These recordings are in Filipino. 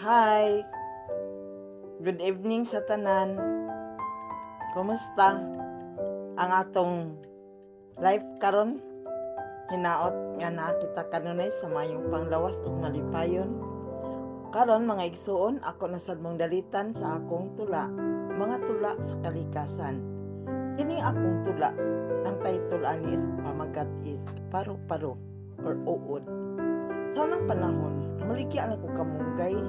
Hi, good evening sa tanan. Kumusta ang atong life karon? Hinaot nga nakita kanunay sa mayong panglawas ug malipayon. Karon mga igsuon, ako nasad mong dalitan sa akong tula, mga tula sa kalikasan. Kining akong tula, ang title ani is pamagat is Paru-Paro or Uod. Sa unang panahon, maligya ako kamunggay,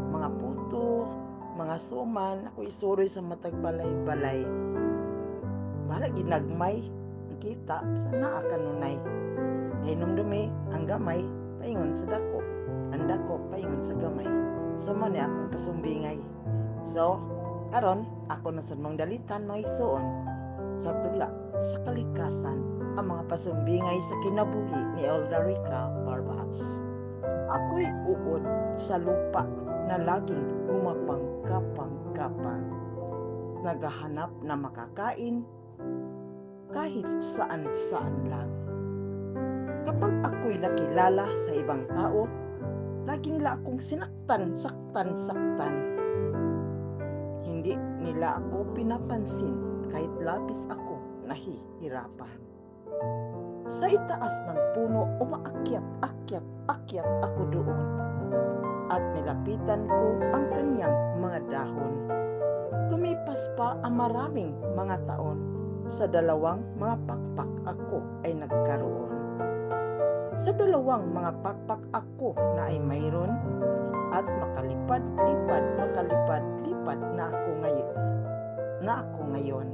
mga puto, mga suman, ako isuroy sa matag balay-balay. Mara ginagmay, nakita, sa naa kanunay. Kainom dumi, ang gamay, paingon sa dako. Ang dako, paingon sa gamay. So, mo ni akong pasumbingay. So, karon ako na sa mong dalitan, mga isuon, sa tula, sa kalikasan, ang mga pasumbingay sa kinabuhi ni Eldarica Barbas. Ako'y uod sa lupa na laging gumapang-kapang-kapang. Naghahanap na makakain kahit saan-saan lang. Kapag ako'y nakilala sa ibang tao, laging nila akong saktan. Hindi nila ako pinapansin kahit labis ako nahihirapan. Sa itaas ng puno, umaakyat ako doon at nilapitan ko ang kanyang mga dahon. Lumipas pa ang maraming mga taon. Sa dalawang mga pakpak ako ay nagkaroon. Sa dalawang mga pakpak ako na ay mayroon at makalipad-lipad na ako ngayon.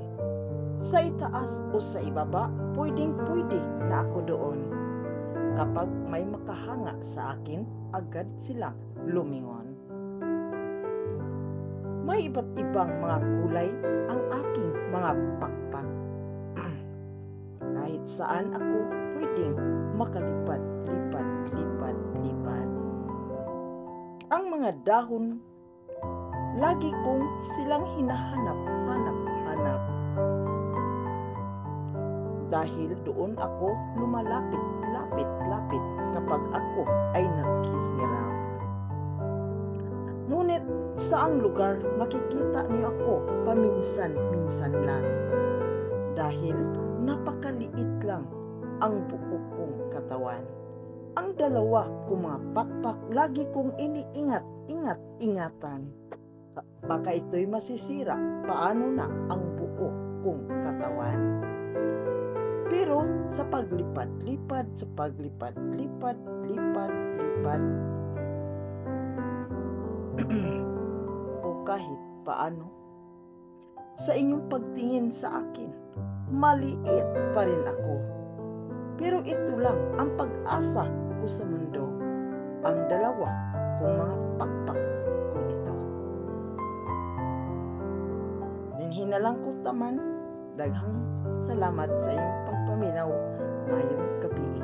Sa itaas o sa ibaba, pwedeng-pwede na ako doon. Kapag may makahanga sa akin, agad silang lumingon. May iba't ibang mga kulay ang aking mga pakpak. Kahit saan ako pwedeng makalipad-lipad. Ang mga dahon, lagi kong silang hinahanap-hanap. Dahil doon ako lumalapit kapag ako ay naghihirap. Ngunit sa ang lugar makikita niyo ako paminsan-minsan lang. Dahil napakaliit lang ang buo kong katawan. Ang dalawa kong mga pakpak lagi kong iniingat-ingatan. Baka ito'y masisira, paano na ang buo kong katawan. Pero sa paglipad-lipad, o kahit paano, sa inyong pagtingin sa akin, maliit pa rin ako. Pero ito lang ang pag-asa ko sa mundo, ang dalawa kong mga pakpak ko ito. Dinhin na lang ko taman, daghang salamat sa iyong pagpaminaw mayong gabi.